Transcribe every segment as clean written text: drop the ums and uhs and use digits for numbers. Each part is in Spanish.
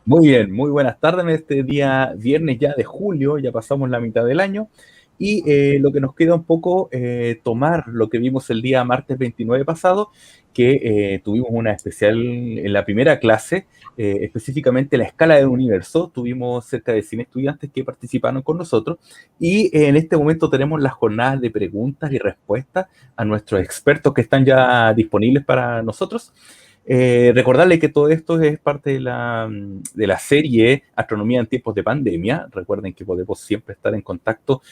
Muy bien, muy buenas tardes en este día viernes ya de julio, ya pasamos la mitad del año y lo que nos queda un poco tomar lo que vimos el día martes 29 pasado, que tuvimos una especial en la primera clase, específicamente la escala del universo. Tuvimos cerca de 100 estudiantes que participaron con nosotros y en este momento tenemos las jornadas de preguntas y respuestas a nuestros expertos que están ya disponibles para nosotros. Recordarle que todo esto es parte de la serie Astronomía en tiempos de pandemia. Recuerden que podemos siempre estar en contacto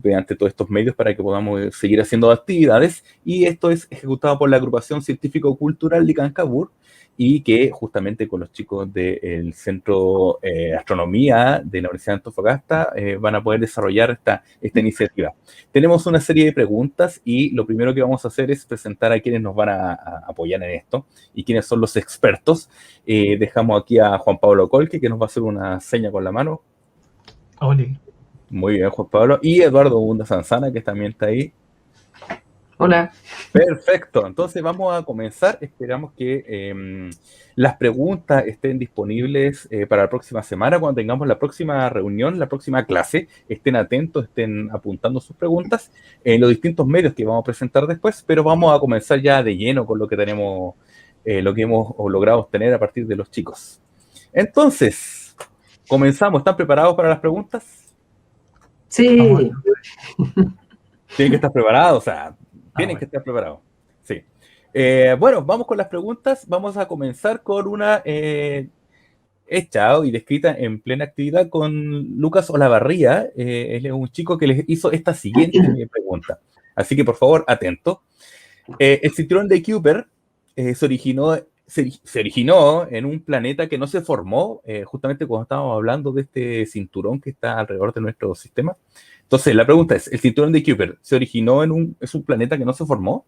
mediante todos estos medios para que podamos seguir haciendo actividades. Y esto es ejecutado por la agrupación científico-cultural de Cancabur y que justamente con los chicos del Centro Astronomía de la Universidad de Antofagasta van a poder desarrollar esta iniciativa. Tenemos una serie de preguntas y lo primero que vamos a hacer es presentar a quienes nos van a apoyar en esto y quiénes son los expertos. Dejamos aquí a Juan Pablo Colque, que nos va a hacer una seña con la mano. Oli. Muy bien, Juan Pablo. Y Eduardo Bunda Sanzana, que también está ahí. Hola. Perfecto, entonces vamos a comenzar. Esperamos que las preguntas estén disponibles para la próxima semana, cuando tengamos la próxima reunión, la próxima clase. Estén atentos, estén apuntando sus preguntas en los distintos medios que vamos a presentar después, pero vamos a comenzar ya de lleno con lo que tenemos, lo que hemos logrado obtener a partir de los chicos. Entonces, comenzamos. ¿Están preparados para las preguntas? Sí. Tienen que estar preparados, o sea, tienen Bueno. que estar preparados. Sí. Bueno, vamos con las preguntas. Vamos a comenzar con una hecha y descrita en plena actividad con Lucas Olavarría. Él es un chico que les hizo esta siguiente pregunta. Así que, por favor, atento. El cinturón de Kuiper se originó en un planeta que no se formó, justamente cuando estábamos hablando de este cinturón que está alrededor de nuestro sistema. Entonces, la pregunta es, ¿el cinturón de Kuiper se originó es un planeta que no se formó?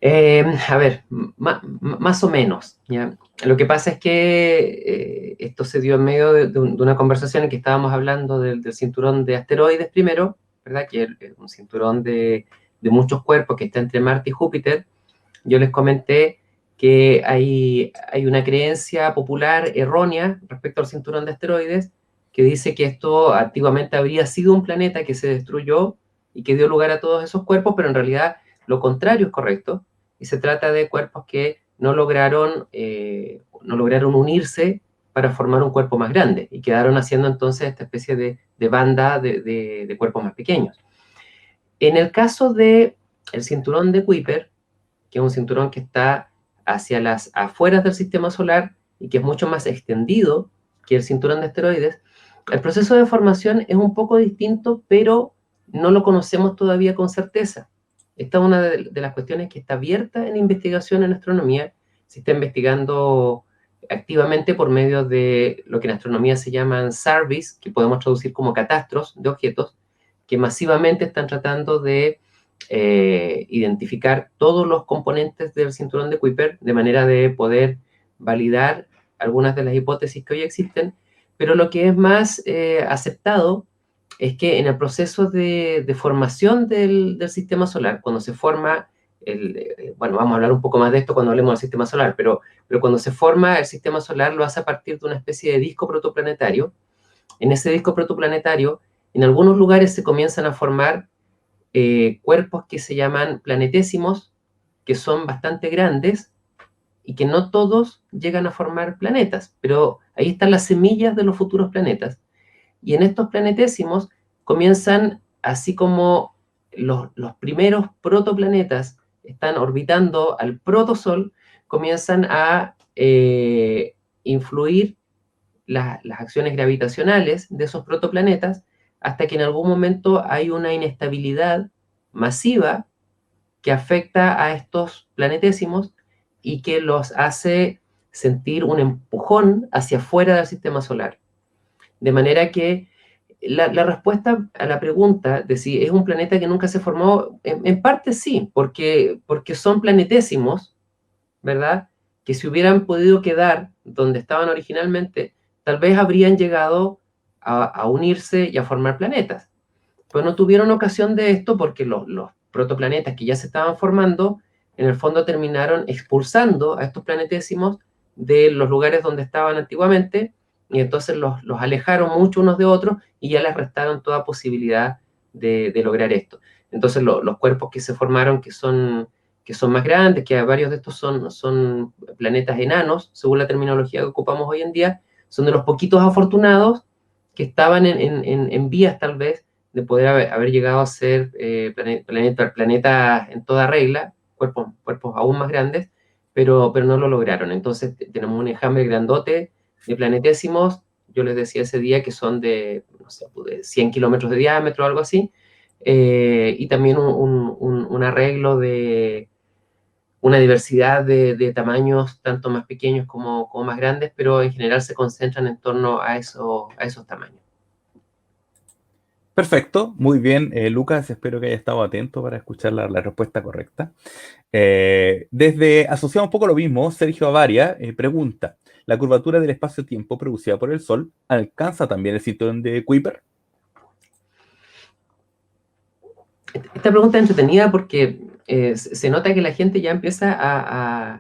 A ver, más o menos, ¿ya? Lo que pasa es que esto se dio en medio de una conversación en que estábamos hablando del cinturón de asteroides primero, ¿verdad? Que es un cinturón de muchos cuerpos que está entre Marte y Júpiter. Yo les comenté que hay una creencia popular errónea respecto al cinturón de asteroides que dice que esto antiguamente habría sido un planeta que se destruyó y que dio lugar a todos esos cuerpos, pero en realidad lo contrario es correcto, y se trata de cuerpos que no lograron unirse para formar un cuerpo más grande, y quedaron haciendo entonces esta especie de banda de cuerpos más pequeños. En el caso del cinturón de Kuiper, que es un cinturón que está hacia las afueras del sistema solar y que es mucho más extendido que el cinturón de asteroides, el proceso de formación es un poco distinto, pero no lo conocemos todavía con certeza. Esta es una de las cuestiones que está abierta en investigación en astronomía. Se está investigando activamente por medio de lo que en astronomía se llaman SARBIS, que podemos traducir como catastros de objetos, que masivamente están tratando de identificar todos los componentes del cinturón de Kuiper de manera de poder validar algunas de las hipótesis que hoy existen, pero lo que es más aceptado es que en el proceso de formación del sistema solar, cuando se forma, bueno, vamos a hablar un poco más de esto cuando hablemos del sistema solar, pero cuando se forma el sistema solar lo hace a partir de una especie de disco protoplanetario. En ese disco protoplanetario, en algunos lugares se comienzan a formar cuerpos que se llaman planetésimos, que son bastante grandes y que no todos llegan a formar planetas, pero ahí están las semillas de los futuros planetas. Y en estos planetésimos comienzan, así como los primeros protoplanetas están orbitando al protosol, comienzan a influir las acciones gravitacionales de esos protoplanetas hasta que en algún momento hay una inestabilidad masiva que afecta a estos planetésimos y que los hace sentir un empujón hacia afuera del sistema solar. De manera que la respuesta a la pregunta de si es un planeta que nunca se formó, en parte sí, porque son planetésimos, ¿verdad? Que si hubieran podido quedar donde estaban originalmente, tal vez habrían llegado a unirse y a formar planetas. Pero no tuvieron ocasión de esto porque los protoplanetas que ya se estaban formando, en el fondo terminaron expulsando a estos planetésimos de los lugares donde estaban antiguamente, y entonces los alejaron mucho unos de otros y ya les restaron toda posibilidad de lograr esto. Entonces los cuerpos que se formaron, que son más grandes, que varios de estos son planetas enanos, según la terminología que ocupamos hoy en día, son de los poquitos afortunados que estaban en vías tal vez de poder haber llegado a ser planetas en toda regla, cuerpos aún más grandes, pero no lo lograron. Entonces tenemos un enjambre grandote de planetésimos, yo les decía ese día que son de, no sé, de 100 kilómetros de diámetro o algo así, y también un arreglo de una diversidad de tamaños, tanto más pequeños como más grandes, pero en general se concentran en torno a esos tamaños. Perfecto, muy bien, Lucas, espero que haya estado atento para escuchar la respuesta correcta. Desde asociado un poco a lo mismo, Sergio Avaria pregunta, ¿la curvatura del espacio-tiempo producida por el Sol alcanza también el cinturón de Kuiper? Esta pregunta es entretenida porque se nota que la gente ya empieza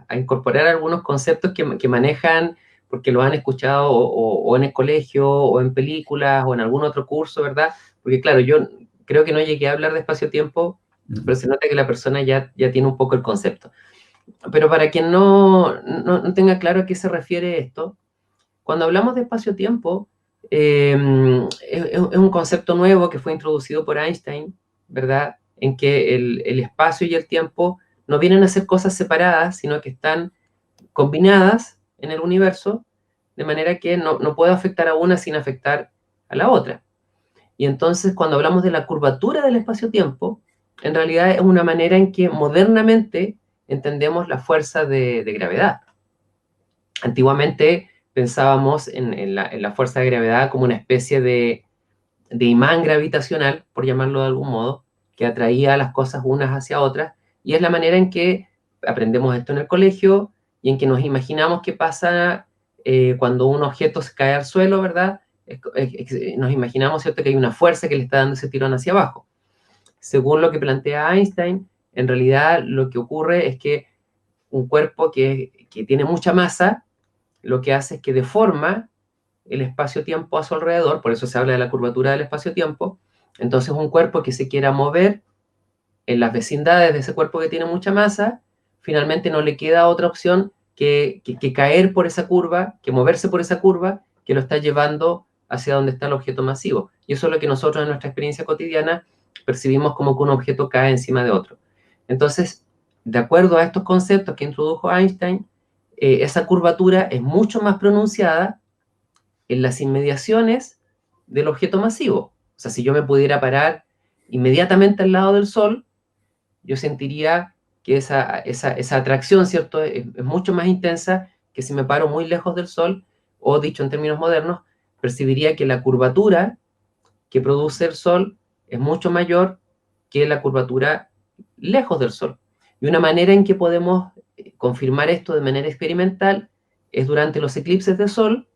a incorporar algunos conceptos que manejan porque lo han escuchado o en el colegio o en películas o en algún otro curso, ¿verdad? Porque claro, yo creo que no llegué a hablar de espacio-tiempo, pero se nota que la persona ya tiene un poco el concepto. Pero para quien no tenga claro a qué se refiere esto, cuando hablamos de espacio-tiempo, es un concepto nuevo que fue introducido por Einstein, ¿verdad? En que el espacio y el tiempo no vienen a ser cosas separadas, sino que están combinadas en el universo, de manera que no puede afectar a una sin afectar a la otra. Y entonces, cuando hablamos de la curvatura del espacio-tiempo, en realidad es una manera en que modernamente entendemos la fuerza de gravedad. Antiguamente pensábamos en la fuerza de gravedad como una especie de imán gravitacional, por llamarlo de algún modo, que atraía las cosas unas hacia otras, y es la manera en que aprendemos esto en el colegio y en que nos imaginamos qué pasa cuando un objeto se cae al suelo, ¿verdad? Nos imaginamos, ¿cierto?, que hay una fuerza que le está dando ese tirón hacia abajo. Según lo que plantea Einstein, en realidad lo que ocurre es que un cuerpo que tiene mucha masa, lo que hace es que deforma el espacio-tiempo a su alrededor, por eso se habla de la curvatura del espacio-tiempo. Entonces un cuerpo que se quiera mover en las vecindades de ese cuerpo que tiene mucha masa, finalmente no le queda otra opción que caer por esa curva, que moverse por esa curva que lo está llevando hacia donde está el objeto masivo. Y eso es lo que nosotros en nuestra experiencia cotidiana percibimos como que un objeto cae encima de otro. Entonces, de acuerdo a estos conceptos que introdujo Einstein, esa curvatura es mucho más pronunciada en las inmediaciones del objeto masivo. O sea, si yo me pudiera parar inmediatamente al lado del Sol, yo sentiría que esa atracción, ¿cierto?, es mucho más intensa que si me paro muy lejos del Sol, o dicho en términos modernos, percibiría que la curvatura que produce el Sol es mucho mayor que la curvatura lejos del Sol. Y una manera en que podemos confirmar esto de manera experimental es durante los eclipses de Sol,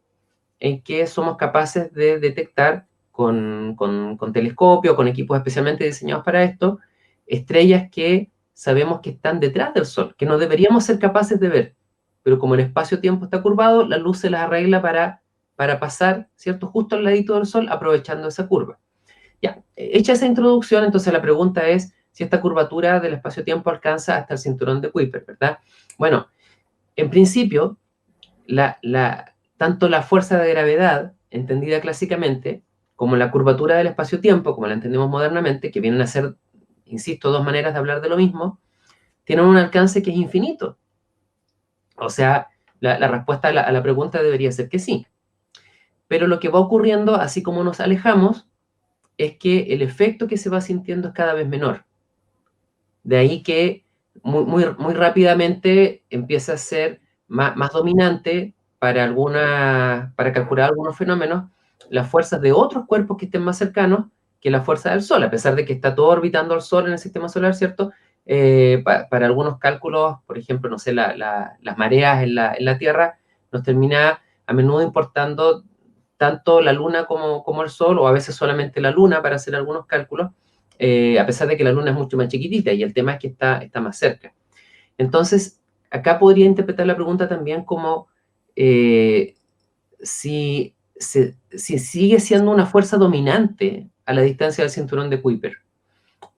en que somos capaces de detectar con telescopio, con equipos especialmente diseñados para esto, estrellas que sabemos que están detrás del Sol, que no deberíamos ser capaces de ver, pero como el espacio-tiempo está curvado, la luz se las arregla para pasar, ¿cierto?, justo al ladito del Sol, aprovechando esa curva. Ya, hecha esa introducción, entonces la pregunta es si esta curvatura del espacio-tiempo alcanza hasta el cinturón de Kuiper, ¿verdad? Bueno, en principio, tanto la fuerza de gravedad, entendida clásicamente, como la curvatura del espacio-tiempo, como la entendemos modernamente, que vienen a ser, insisto, dos maneras de hablar de lo mismo, tienen un alcance que es infinito. O sea, la respuesta a la pregunta debería ser que sí. Pero lo que va ocurriendo, así como nos alejamos, es que el efecto que se va sintiendo es cada vez menor. De ahí que muy rápidamente empieza a ser más dominante para calcular algunos fenómenos las fuerzas de otros cuerpos que estén más cercanos que la fuerza del Sol, a pesar de que está todo orbitando al Sol en el sistema solar, ¿cierto? Para algunos cálculos, por ejemplo, no sé, las mareas en la Tierra, nos termina a menudo importando tanto la Luna como el Sol, o a veces solamente la Luna para hacer algunos cálculos, a pesar de que la Luna es mucho más chiquitita, y el tema es que está más cerca. Entonces, acá podría interpretar la pregunta también como eh, si sigue siendo una fuerza dominante a la distancia del cinturón de Kuiper.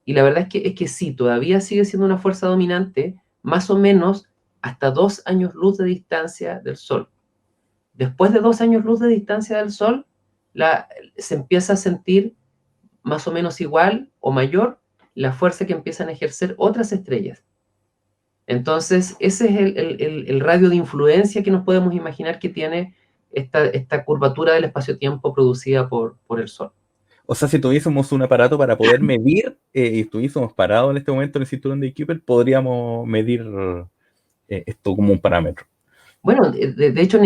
Y la verdad es que sí, todavía sigue siendo una fuerza dominante, más o menos hasta 2 años luz de distancia del Sol. Después de 2 años luz de distancia del Sol, se empieza a sentir más o menos igual o mayor la fuerza que empiezan a ejercer otras estrellas. Entonces, ese es el radio de influencia que nos podemos imaginar que tiene esta curvatura del espacio-tiempo producida por el Sol. O sea, si tuviésemos un aparato para poder medir y estuviésemos parados en este momento en el cinturón de Kuiper, podríamos medir esto como un parámetro. Bueno, de hecho,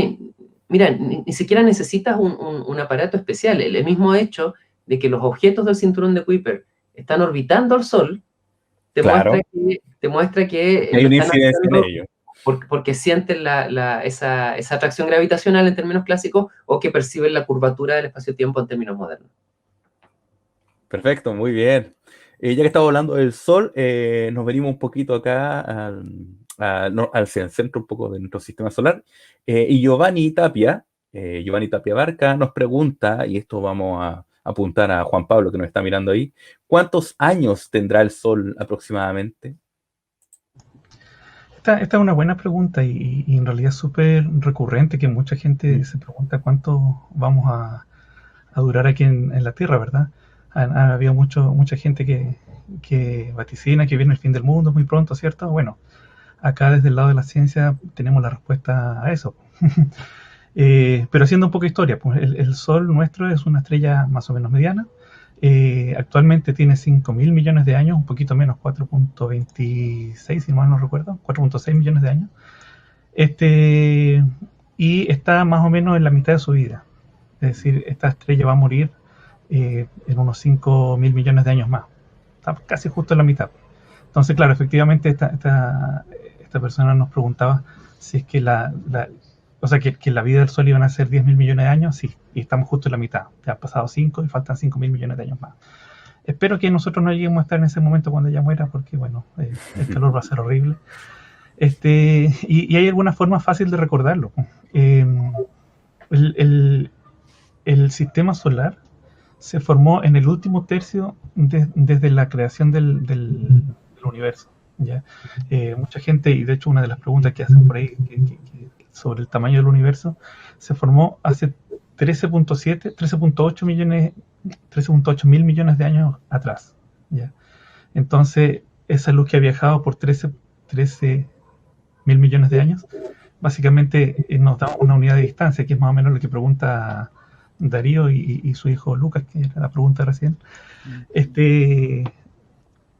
mira, ni siquiera necesitas un aparato especial. El mismo hecho de que los objetos del cinturón de Kuiper están orbitando al Sol te Claro, muestra que hay lo una están incidencia en haciendo ello. porque sienten esa atracción gravitacional en términos clásicos o que perciben la curvatura del espacio-tiempo en términos modernos. Perfecto, muy bien. Ya que estamos hablando del Sol, nos venimos un poquito acá hacia el centro un poco de nuestro sistema solar. Y Giovanni Tapia Barca nos pregunta, y esto vamos a apuntar a Juan Pablo que nos está mirando ahí, ¿cuántos años tendrá el Sol aproximadamente? Esta es una buena pregunta y en realidad es súper recurrente que mucha gente se pregunta cuánto vamos a durar aquí en la Tierra, ¿verdad? Ha habido mucha gente que vaticina que viene el fin del mundo muy pronto, ¿cierto? Bueno, acá desde el lado de la ciencia tenemos la respuesta a eso. Pero haciendo un poco de historia, pues el Sol nuestro es una estrella más o menos mediana. Actualmente tiene 5.000 millones de años, un poquito menos, 4.26, si mal no recuerdo, 4.6 millones de años. Y está más o menos en la mitad de su vida. Es decir, esta estrella va a morir en unos 5.000 millones de años más. Está casi justo en la mitad. Entonces, claro, efectivamente esta persona nos preguntaba si es que o sea, que la vida del Sol iban a ser 10.000 millones de años, sí, y estamos justo en la mitad. Ya han pasado 5 y faltan 5.000 millones de años más. Espero que nosotros no lleguemos a estar en ese momento cuando ella muera, porque bueno, el calor va a ser horrible. Y hay alguna forma fácil de recordarlo. El, el- el sistema solar se formó en el último tercio desde la creación del universo. ¿Ya? Mucha gente, y de hecho una de las preguntas que hacen por ahí sobre el tamaño del universo, se formó hace 13.7, 13.8 millones, 13.8 mil millones de años atrás. ¿Ya? Entonces, esa luz que ha viajado por 13 mil millones de años, básicamente nos da una unidad de distancia, que es más o menos lo que pregunta Darío y su hijo Lucas, que era la pregunta recién. Este,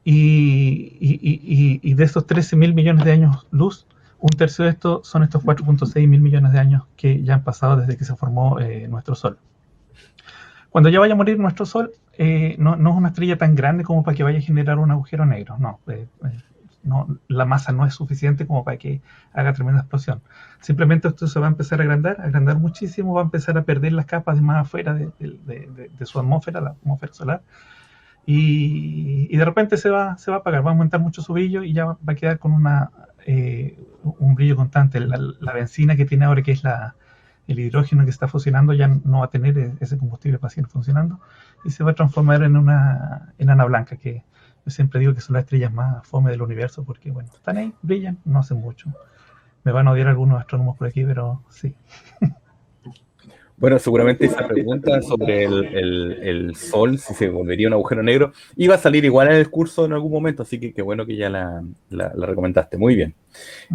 y de esos 13 mil millones de años luz, un tercio de esto son estos 4.6 mil millones de años que ya han pasado desde que se formó nuestro Sol. Cuando ya vaya a morir nuestro Sol, no es una estrella tan grande como para que vaya a generar un agujero negro, no, la masa no es suficiente como para que haga tremenda explosión. Simplemente esto se va a empezar a agrandar muchísimo, va a empezar a perder las capas de más afuera de su atmósfera, la atmósfera solar, y de repente se va a apagar, va a aumentar mucho su brillo y ya va a quedar con un brillo constante. La benzina que tiene ahora, que es el hidrógeno que está fusionando, ya no va a tener ese combustible para seguir funcionando y se va a transformar en una enana blanca, que yo siempre digo que son las estrellas más fome del universo porque, bueno, están ahí, brillan, no hacen mucho. Me van a odiar algunos astrónomos por aquí, pero sí. Bueno, seguramente esa pregunta sobre el Sol, si se volvería un agujero negro, iba a salir igual en el curso en algún momento, así que qué bueno que ya la recomendaste. Muy bien.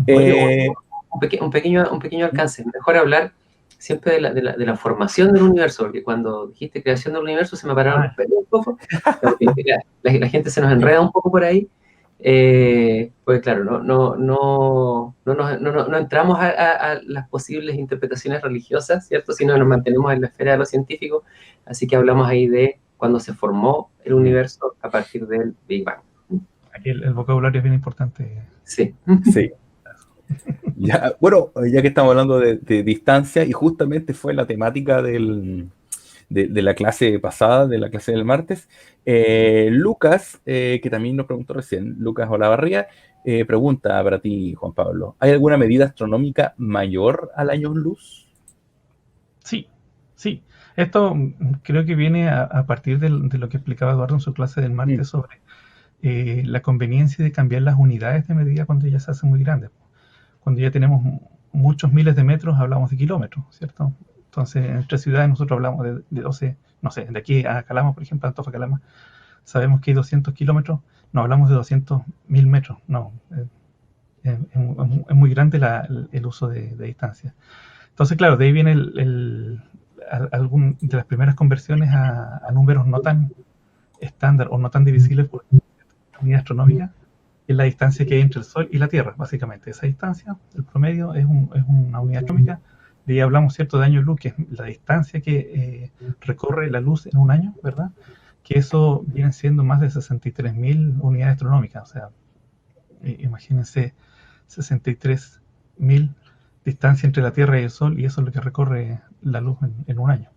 Oye, un pequeño alcance. Mejor hablar siempre de la formación del universo, porque cuando dijiste creación del universo se me pararon los pelos un poco, porque la gente se nos enreda un poco por ahí. Pues claro, no entramos a las posibles interpretaciones religiosas, ¿cierto? Sino nos mantenemos en la esfera de lo científico, así que hablamos ahí de cuando se formó el universo a partir del Big Bang. Aquí el vocabulario es bien importante. Sí. Sí. Ya, bueno, ya que estamos hablando de distancia, y justamente fue la temática de la clase pasada, de la clase del martes, Lucas, que también nos preguntó recién, Lucas Olavarría, Pregunta para ti, Juan Pablo. ¿Hay alguna medida astronómica mayor al año luz? Sí, sí. Esto creo que viene a partir de lo que explicaba Eduardo en su clase del Mm, martes sobre la conveniencia de cambiar las unidades de medida cuando ya se hacen muy grandes. Cuando ya tenemos muchos miles de metros, hablamos de kilómetros, ¿cierto? Entonces, entre ciudades nosotros hablamos de 12, no sé, de aquí a Calama, por ejemplo, Antofagasta, sabemos que hay 200 kilómetros, no hablamos de 200.000 metros, no. Es muy grande el uso de distancia. Entonces, claro, de ahí viene algún de las primeras conversiones a números no tan estándar o no tan divisibles por unidad astronómica, que es la distancia que hay entre el Sol y la Tierra, básicamente. Esa distancia, el promedio, es una unidad astronómica. De ahí hablamos, ¿cierto?, de año luz, que es la distancia que recorre la luz en un año, ¿verdad? Que eso viene siendo más de 63.000 unidades astronómicas. O sea, imagínense 63.000 distancia entre la Tierra y el Sol, y eso es lo que recorre la luz en un año.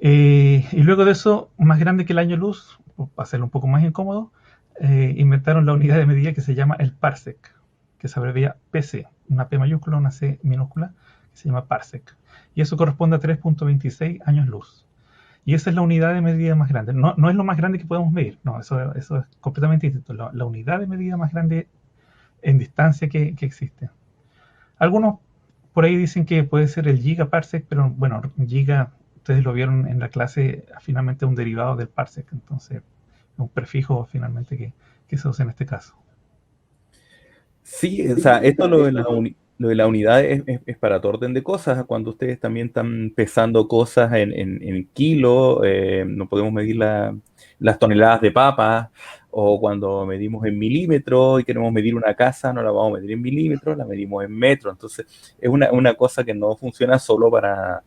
Y luego de eso, más grande que el año luz, para hacerlo un poco más incómodo, inventaron la unidad de medida que se llama el parsec, que se abrevia PC, una P mayúscula, una C minúscula, que se llama parsec. Y eso corresponde a 3.26 años luz. Y esa es la unidad de medida más grande. No, no es lo más grande que podemos medir, no, eso es completamente distinto. La unidad de medida más grande en distancia que existe. Algunos por ahí dicen que puede ser el gigaparsec, pero bueno, giga, ustedes lo vieron en la clase, finalmente es un derivado del parsec, entonces es un prefijo finalmente que se usa en este caso. Sí, o sea, esto lo de la unidad es para todo orden de cosas. Cuando ustedes también están pesando cosas en kilo, no podemos medir las toneladas de papas, o cuando medimos en milímetros y queremos medir una casa, no la vamos a medir en milímetros, la medimos en metros. Entonces, es una cosa que no funciona solo para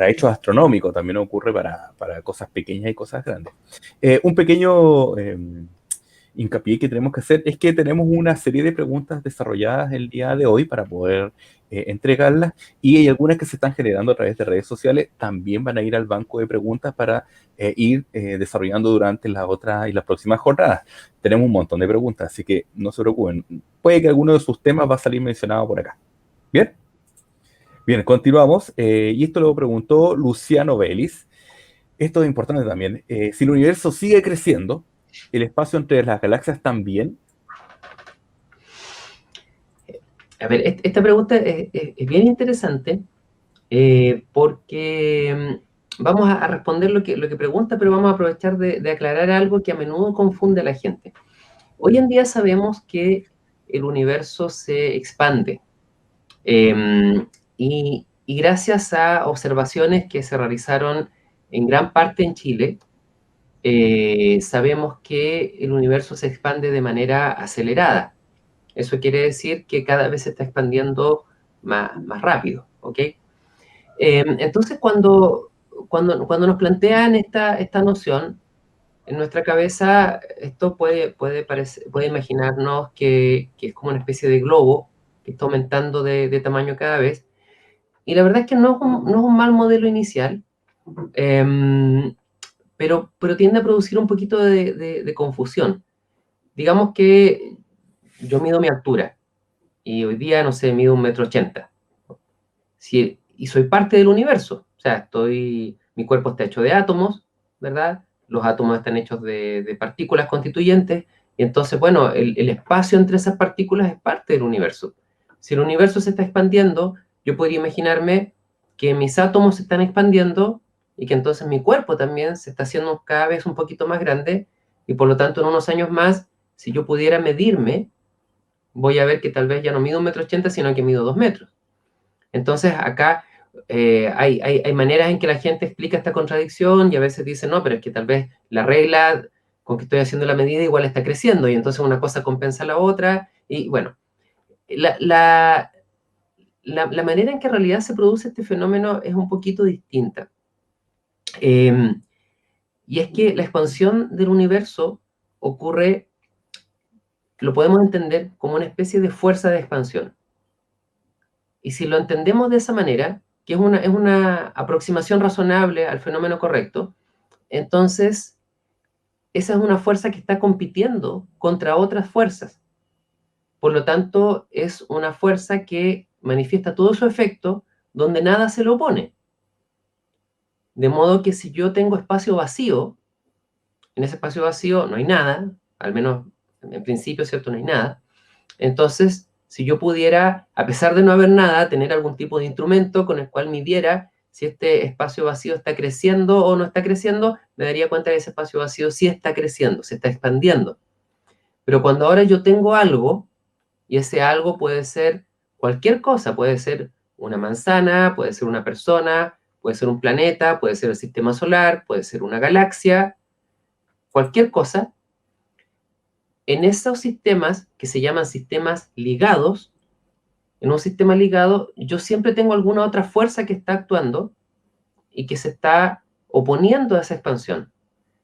hechos astronómicos, también ocurre para cosas pequeñas y cosas grandes. Un pequeño hincapié que tenemos que hacer es que tenemos una serie de preguntas desarrolladas el día de hoy para poder entregarlas, y hay algunas que se están generando a través de redes sociales, también van a ir al banco de preguntas para ir desarrollando durante las otras y las próximas jornadas. Tenemos un montón de preguntas, así que no se preocupen. Puede que alguno de sus temas va a salir mencionado por acá. ¿Bien? Bien, continuamos. Y esto lo preguntó Luciano Vélez. Esto es importante también. Si el universo sigue creciendo, ¿el espacio entre las galaxias también? A ver, esta pregunta es bien interesante porque vamos a responder lo que pregunta, pero vamos a aprovechar de aclarar algo que a menudo confunde a la gente. Hoy en día sabemos que el universo se expande y gracias a observaciones que se realizaron en gran parte en Chile, sabemos que el universo se expande de manera acelerada. Eso quiere decir que cada vez se está expandiendo más rápido, ¿ok? Entonces, cuando nos plantean esta noción, en nuestra cabeza, esto puede imaginarnos que es como una especie de globo que está aumentando de tamaño cada vez. Y la verdad es que no es un mal modelo inicial, pero tiende a producir un poquito de confusión. Digamos que yo mido mi altura y hoy día, no sé, mido 1,80 m. Y soy parte del universo. O sea, mi cuerpo está hecho de átomos, ¿verdad? Los átomos están hechos de partículas constituyentes, y entonces, bueno, el espacio entre esas partículas es parte del universo. Si el universo se está expandiendo, yo podría imaginarme que mis átomos se están expandiendo y que entonces mi cuerpo también se está haciendo cada vez un poquito más grande, y por lo tanto en unos años más, si yo pudiera medirme, voy a ver que tal vez ya no mido 1,80 m, sino que mido 2 metros. Entonces acá hay maneras en que la gente explica esta contradicción, y a veces dice, no, pero es que tal vez la regla con que estoy haciendo la medida igual está creciendo, y entonces una cosa compensa a la otra. Y bueno, la manera en que en realidad se produce este fenómeno es un poquito distinta. Y es que la expansión del universo ocurre, lo podemos entender como una especie de fuerza de expansión. Y si lo entendemos de esa manera, que es una aproximación razonable al fenómeno correcto, entonces esa es una fuerza que está compitiendo contra otras fuerzas. Por lo tanto, es una fuerza que manifiesta todo su efecto donde nada se le opone. De modo que si yo tengo espacio vacío, en ese espacio vacío no hay nada, al menos en principio, ¿cierto? No hay nada. Entonces, si yo pudiera, a pesar de no haber nada, tener algún tipo de instrumento con el cual midiera si este espacio vacío está creciendo o no está creciendo, me daría cuenta que ese espacio vacío sí está creciendo, se está expandiendo. Pero cuando ahora yo tengo algo, y ese algo puede ser cualquier cosa, puede ser una manzana, puede ser una persona, puede ser un planeta, puede ser el sistema solar, puede ser una galaxia, cualquier cosa. En esos sistemas que se llaman sistemas ligados, en un sistema ligado, yo siempre tengo alguna otra fuerza que está actuando y que se está oponiendo a esa expansión.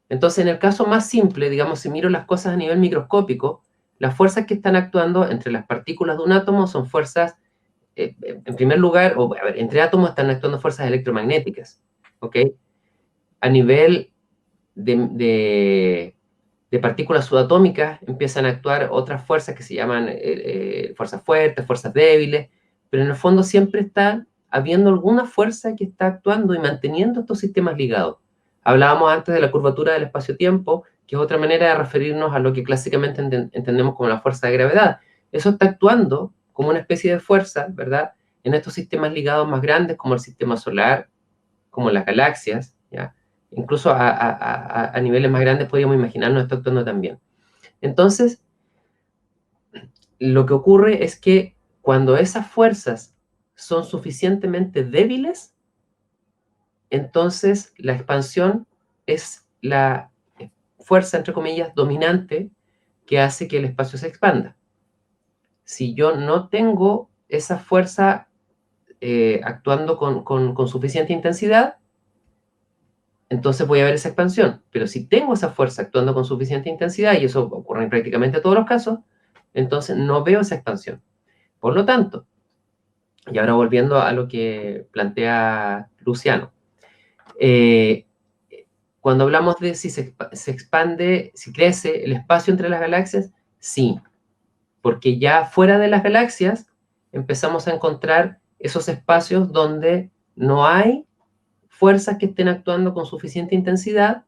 Entonces, en el caso más simple, digamos, si miro las cosas a nivel microscópico, las fuerzas que están actuando entre las partículas de un átomo son fuerzas, en primer lugar, a ver, entre átomos están actuando fuerzas electromagnéticas, ¿ok? A nivel de partículas subatómicas empiezan a actuar otras fuerzas que se llaman fuerzas fuertes, fuerzas débiles, pero en el fondo siempre está habiendo alguna fuerza que está actuando y manteniendo estos sistemas ligados. Hablábamos antes de la curvatura del espacio-tiempo, que es otra manera de referirnos a lo que clásicamente entendemos como la fuerza de gravedad. Eso está actuando como una especie de fuerza, ¿verdad?, en estos sistemas ligados más grandes como el sistema solar, como las galaxias, ¿ya? Incluso a niveles más grandes podríamos imaginarnos esto actuando también. Entonces, lo que ocurre es que cuando esas fuerzas son suficientemente débiles, entonces la expansión es la fuerza, entre comillas, dominante que hace que el espacio se expanda. Si yo no tengo esa fuerza actuando con suficiente intensidad, entonces voy a ver esa expansión. Pero si tengo esa fuerza actuando con suficiente intensidad, y eso ocurre en prácticamente todos los casos, entonces no veo esa expansión. Por lo tanto, y ahora volviendo a lo que plantea Luciano, cuando hablamos de si se expande, si crece el espacio entre las galaxias, sí, porque ya fuera de las galaxias empezamos a encontrar esos espacios donde no hay fuerzas que estén actuando con suficiente intensidad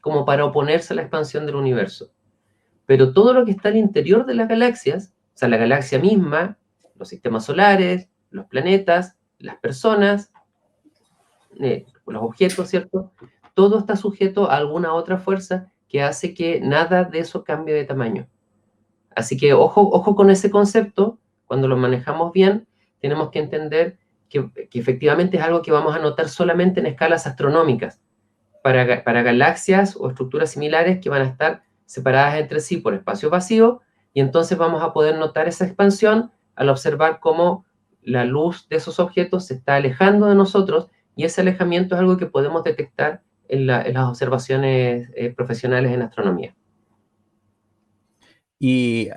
como para oponerse a la expansión del universo. Pero todo lo que está al interior de las galaxias, o sea, la galaxia misma, los sistemas solares, los planetas, las personas, los objetos, ¿cierto? Todo está sujeto a alguna otra fuerza que hace que nada de eso cambie de tamaño. Así que ojo con ese concepto, cuando lo manejamos bien, tenemos que entender que efectivamente es algo que vamos a notar solamente en escalas astronómicas, para galaxias o estructuras similares que van a estar separadas entre sí por espacio vacío, y entonces vamos a poder notar esa expansión al observar cómo la luz de esos objetos se está alejando de nosotros, y ese alejamiento es algo que podemos detectar en las observaciones profesionales en astronomía. Y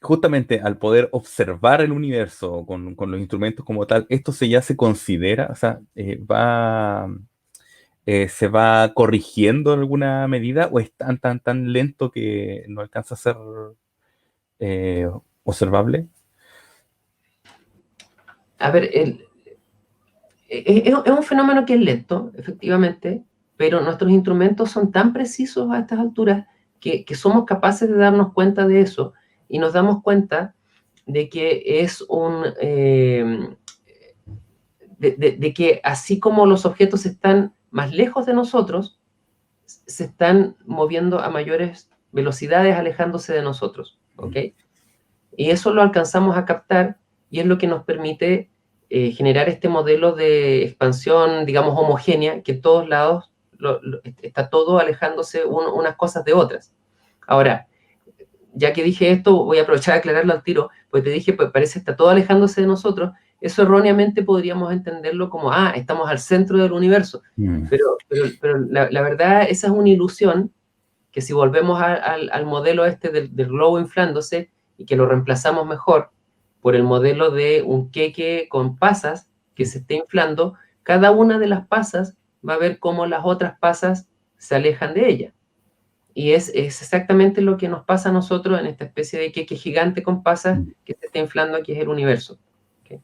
justamente al poder observar el universo con los instrumentos como tal, esto ya se considera, o sea, se va corrigiendo en alguna medida o es tan lento que no alcanza a ser eh, observable. A ver, es un fenómeno que es lento, efectivamente, pero nuestros instrumentos son tan precisos a estas alturas que somos capaces de darnos cuenta de eso, y nos damos cuenta de que es de que así como los objetos están más lejos de nosotros, se están moviendo a mayores velocidades, alejándose de nosotros, ¿ok? Y eso lo alcanzamos a captar, y es lo que nos permite generar este modelo de expansión, digamos, homogénea, que en todos lados está todo alejándose unas cosas de otras. Ahora, ya que dije esto, voy a aprovechar de aclararlo al tiro, pues te dije, pues parece que está todo alejándose de nosotros. Eso erróneamente podríamos entenderlo como, estamos al centro del universo. Pero la verdad, esa es una ilusión, que si volvemos al modelo este del globo inflándose, y que lo reemplazamos mejor por el modelo de un queque con pasas que se esté inflando, cada una de las pasas va a ver cómo las otras pasas se alejan de ella. Y es exactamente lo que nos pasa a nosotros en esta especie de queque gigante con pasas que se está inflando, que es el universo. ¿Okay?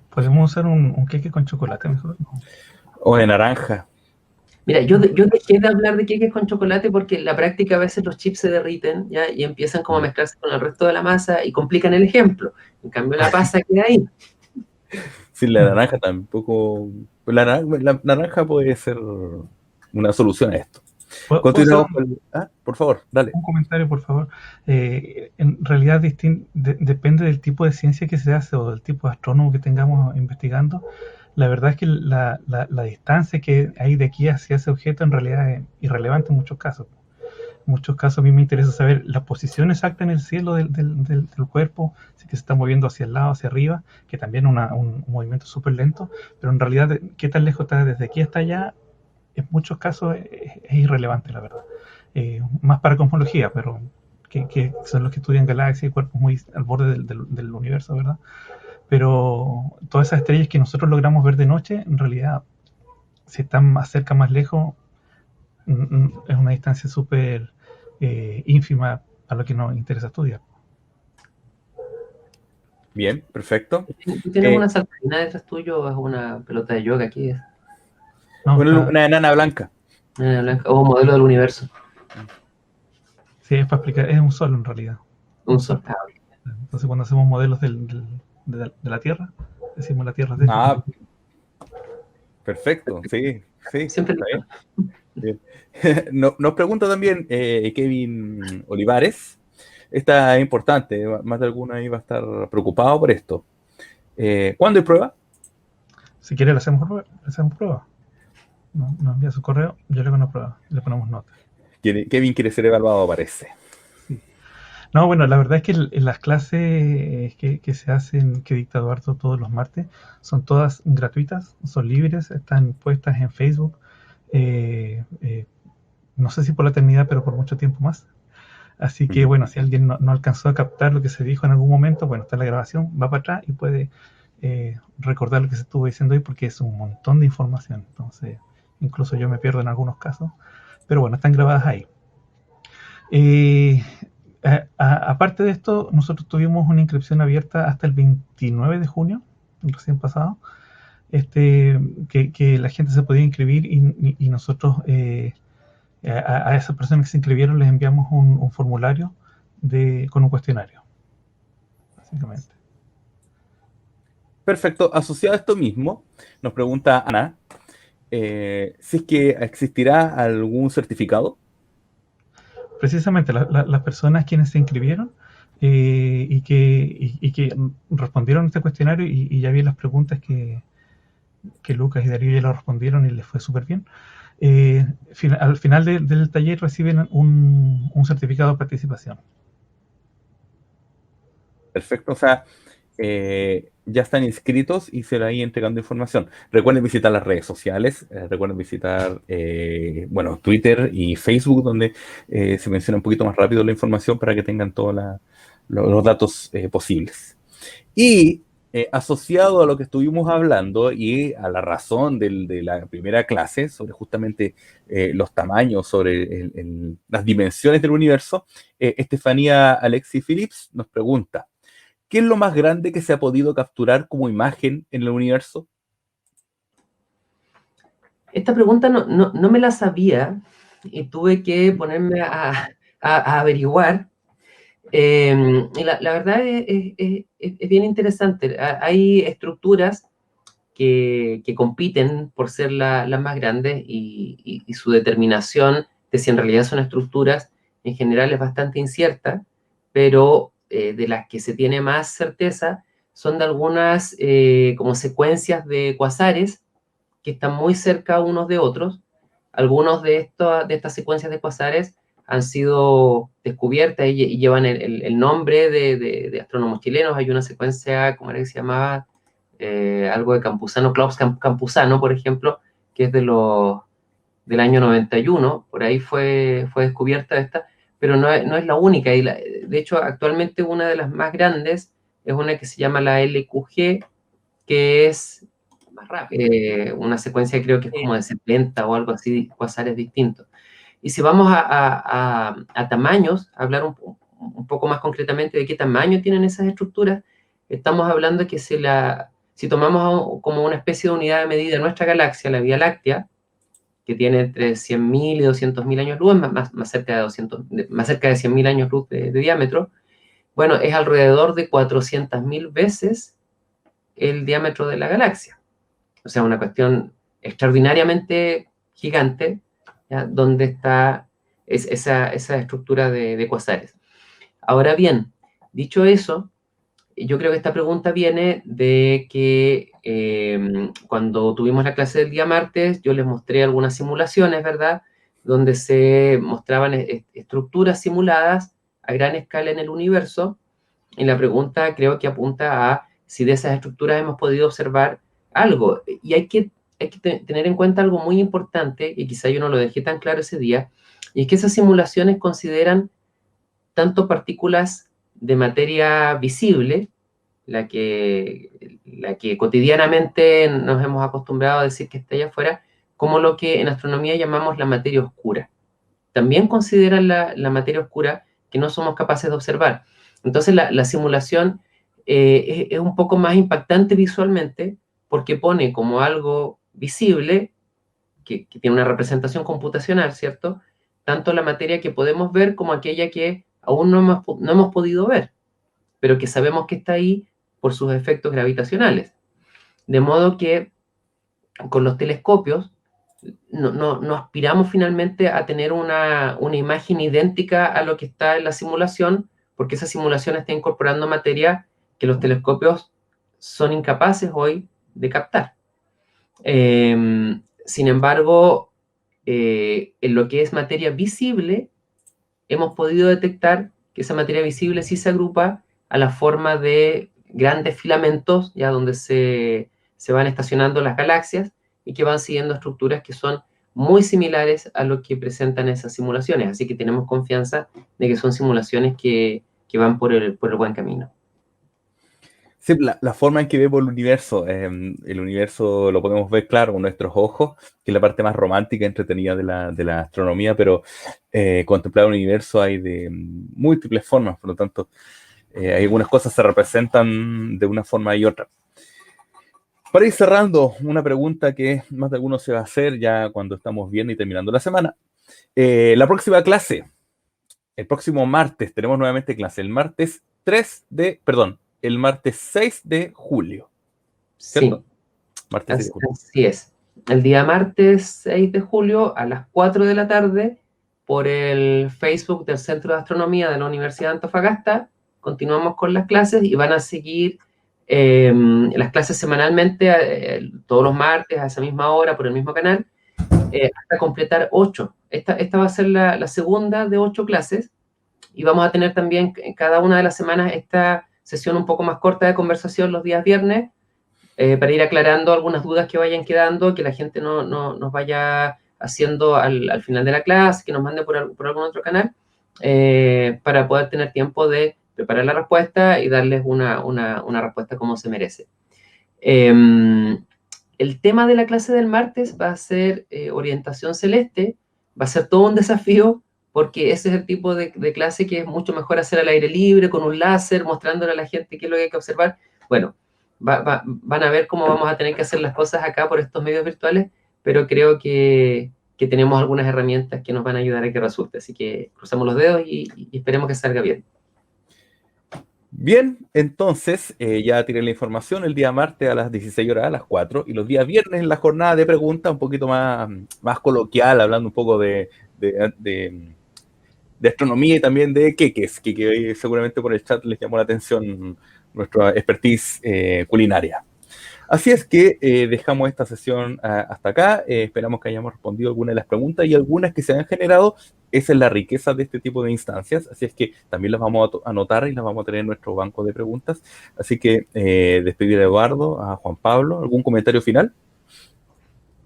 ¿Podemos usar un queque con chocolate mejor? O de naranja. Mira, yo dejé de hablar de queques con chocolate porque en la práctica a veces los chips se derriten, ¿ya? Y empiezan como a mezclarse con el resto de la masa y complican el ejemplo. En cambio, la pasa queda ahí. Sí, la naranja tampoco. La naranja puede ser una solución a esto. ¿Puedo hacer Continuamos con. Por favor, dale. un comentario, por favor? En realidad depende del tipo de ciencia que se hace o del tipo de astrónomo que tengamos investigando. La verdad es que la distancia que hay de aquí hacia ese objeto en realidad es irrelevante en muchos casos. En muchos casos a mí me interesa saber la posición exacta en el cielo del cuerpo, si que se está moviendo hacia el lado, hacia arriba, que también es un movimiento súper lento, pero en realidad qué tan lejos está desde aquí hasta allá, en muchos casos es irrelevante, la verdad. Más para cosmología, pero que son los que estudian galaxias y cuerpos muy al borde del universo, ¿verdad? Pero todas esas estrellas que nosotros logramos ver de noche, en realidad, si están más cerca, más lejos, es una distancia súper ínfima a lo que nos interesa estudiar. Bien, perfecto. ¿Tú tienes una saltarina detrás tuyo o es una pelota de yoga aquí? No, Una enana blanca. O un modelo del universo. Sí, es para explicar, es un sol en realidad. Un sol. Entonces cuando hacemos modelos de la Tierra, decimos la Tierra es de Perfecto, sí, Siempre está bien. Nos pregunta también Kevin Olivares. Esta es importante, más de alguno ahí va a estar preocupado por esto. ¿Cuándo hay prueba? Si quiere le hacemos prueba. Nos envía su correo, yo le hago una prueba, le ponemos nota. Kevin quiere ser evaluado, parece. Sí. No, bueno, la verdad es que las clases que se hacen, que dicta Eduardo todos los martes, son todas gratuitas, son libres, están puestas en Facebook. No sé si por la eternidad, pero por mucho tiempo más. Así que bueno, si alguien no alcanzó a captar lo que se dijo en algún momento, bueno, está la grabación, va para atrás y puede recordar lo que se estuvo diciendo hoy porque es un montón de información. Entonces, incluso yo me pierdo en algunos casos, pero bueno, están grabadas ahí. Aparte de esto, nosotros tuvimos una inscripción abierta hasta el 29 de junio, recién pasado, que la gente se podía inscribir y nosotros a esas personas que se inscribieron les enviamos un formulario con un cuestionario, básicamente. Perfecto. Asociado a esto mismo, nos pregunta Ana, si es que existirá algún certificado. Precisamente las personas quienes se inscribieron y que respondieron a este cuestionario y ya vi las preguntas que Lucas y Darío ya lo respondieron y les fue súper bien. Al final del taller reciben un certificado de participación. Perfecto. O sea, ya están inscritos y se le va a ir entregando información. Recuerden visitar las redes sociales, recuerden visitar, bueno, Twitter y Facebook, donde se menciona un poquito más rápido la información para que tengan todos los datos posibles. Y asociado a lo que estuvimos hablando y a la razón de la primera clase sobre justamente los tamaños, sobre las dimensiones del universo, Estefanía Alexi Phillips nos pregunta, ¿qué es lo más grande que se ha podido capturar como imagen en el universo? Esta pregunta no me la sabía y tuve que ponerme a averiguar. Y la verdad es bien interesante. Hay estructuras que compiten por ser las más grandes y su determinación de si en realidad son estructuras en general es bastante incierta, pero de las que se tiene más certeza son de algunas como secuencias de cuasares que están muy cerca unos de otros. Algunos de estas secuencias de cuasares han sido descubiertas y llevan el nombre de astrónomos chilenos. Hay una secuencia, ¿cómo era que se llamaba? Algo de Campuzano, Klaus Campuzano, por ejemplo, que es del año 91, por ahí fue descubierta esta, pero no es la única. De hecho, actualmente una de las más grandes es una que se llama la LQG, que es más rápida, una secuencia creo que es como de 70 o algo así, cuasares distintos. Y si vamos a tamaños, a hablar un poco más concretamente de qué tamaño tienen esas estructuras, estamos hablando que si tomamos como una especie de unidad de medida nuestra galaxia, la Vía Láctea, que tiene entre 100.000 y 200.000 años luz, más cerca de 100.000 años luz de diámetro, bueno, es alrededor de 400.000 veces el diámetro de la galaxia. O sea, una cuestión extraordinariamente gigante, ¿ya? Donde está esa estructura de cuasares. Ahora bien, dicho eso, yo creo que esta pregunta viene de que cuando tuvimos la clase del día martes, yo les mostré algunas simulaciones, ¿verdad? Donde se mostraban estructuras simuladas a gran escala en el universo. Y la pregunta creo que apunta a si de esas estructuras hemos podido observar algo. Y hay que tener en cuenta algo muy importante, y quizá yo no lo dejé tan claro ese día, y es que esas simulaciones consideran tanto partículas de materia visible, la que cotidianamente nos hemos acostumbrado a decir que está allá afuera, como lo que en astronomía llamamos la materia oscura. También consideran la materia oscura que no somos capaces de observar. Entonces la simulación es un poco más impactante visualmente porque pone como algo visible, que tiene una representación computacional, ¿cierto? Tanto la materia que podemos ver como aquella que aún no hemos podido ver, pero que sabemos que está ahí por sus efectos gravitacionales. De modo que con los telescopios no aspiramos finalmente a tener una imagen idéntica a lo que está en la simulación, porque esa simulación está incorporando materia que los telescopios son incapaces hoy de captar. Sin embargo, en lo que es materia visible, hemos podido detectar que esa materia visible sí se agrupa a la forma de grandes filamentos, ya donde se van estacionando las galaxias y que van siguiendo estructuras que son muy similares a lo que presentan esas simulaciones. Así que tenemos confianza de que son simulaciones que van por el buen camino. Sí, la forma en que vemos el universo lo podemos ver claro con nuestros ojos, que es la parte más romántica y entretenida de la astronomía, pero contemplar el universo hay de múltiples formas, por lo tanto, hay algunas cosas se representan de una forma y otra. Para ir cerrando, una pregunta que más de alguno se va a hacer ya cuando estamos viendo y terminando la semana. La próxima clase, el próximo martes, tenemos nuevamente clase, el martes 6 de julio, ¿cierto? Sí, Martes 6 de julio. así es. El día martes 6 de julio a las 4 de la tarde, por el Facebook del Centro de Astronomía de la Universidad de Antofagasta, continuamos con las clases y van a seguir las clases semanalmente, todos los martes a esa misma hora, por el mismo canal, hasta completar 8. Esta va a ser la segunda de 8 clases, y vamos a tener también en cada una de las semanas esta sesión un poco más corta de conversación los días viernes, para ir aclarando algunas dudas que vayan quedando, que la gente no nos vaya haciendo al final de la clase, que nos mande por algún otro canal, para poder tener tiempo de preparar la respuesta y darles una respuesta como se merece. El tema de la clase del martes va a ser orientación celeste. Va a ser todo un desafío, porque ese es el tipo de clase que es mucho mejor hacer al aire libre, con un láser, mostrándole a la gente qué es lo que hay que observar. Bueno, van a ver cómo vamos a tener que hacer las cosas acá por estos medios virtuales, pero creo que tenemos algunas herramientas que nos van a ayudar a que resulte. Así que cruzamos los dedos y esperemos que salga bien. Bien, entonces ya tiré la información el día martes a las 16 horas, a las 4, y los días viernes en la jornada de preguntas, un poquito más coloquial, hablando un poco de astronomía y también de queques, que seguramente por el chat les llamó la atención nuestra expertise culinaria. Así es que dejamos esta sesión hasta acá. Esperamos que hayamos respondido algunas de las preguntas y algunas que se han generado. Esa es la riqueza de este tipo de instancias. Así es que también las vamos a anotar y las vamos a tener en nuestro banco de preguntas. Así que despedir a Eduardo, a Juan Pablo. ¿Algún comentario final?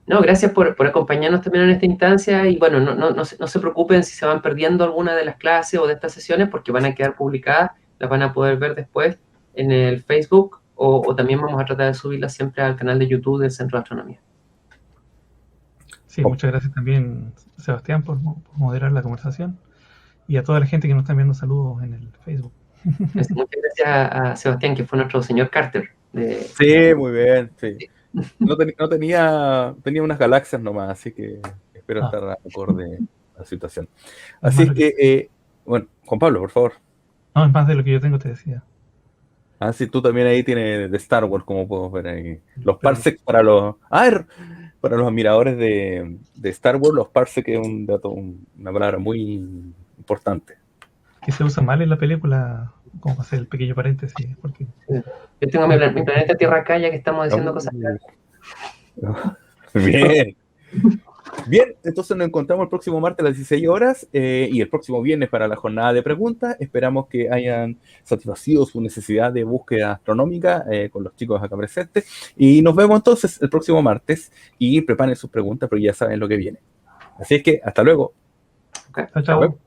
No, gracias por acompañarnos también en esta instancia, y bueno, no se preocupen si se van perdiendo alguna de las clases o de estas sesiones, porque van a quedar publicadas, las van a poder ver después en el Facebook, o también vamos a tratar de subirlas siempre al canal de YouTube del Centro de Astronomía. Sí, muchas gracias también, Sebastián, por moderar la conversación. Y a toda la gente que nos está enviando saludos en el Facebook. Muchas gracias a Sebastián, que fue nuestro señor Carter. Sí, muy bien, sí. Tenía unas galaxias nomás, así que espero estar acorde a la situación. Así es que, bueno, Juan Pablo, por favor. No, es más de lo que yo tengo, te decía. Ah, sí, tú también ahí tienes de Star Wars, como puedo ver ahí. Los Pero, parsecs para para los admiradores de Star Wars, los parsecs es un dato, una palabra muy importante. que se usa mal en la película, como para hacer el pequeño paréntesis. Porque... Yo tengo mi planeta Tierra acá, ya que estamos diciendo cosas. Bien. Bien, entonces nos encontramos el próximo martes a las 16 horas y el próximo viernes para la jornada de preguntas. Esperamos que hayan satisfacido su necesidad de búsqueda astronómica con los chicos acá presentes. Y nos vemos entonces el próximo martes y preparen sus preguntas porque ya saben lo que viene. Así es que hasta luego. Okay. Chao, chao.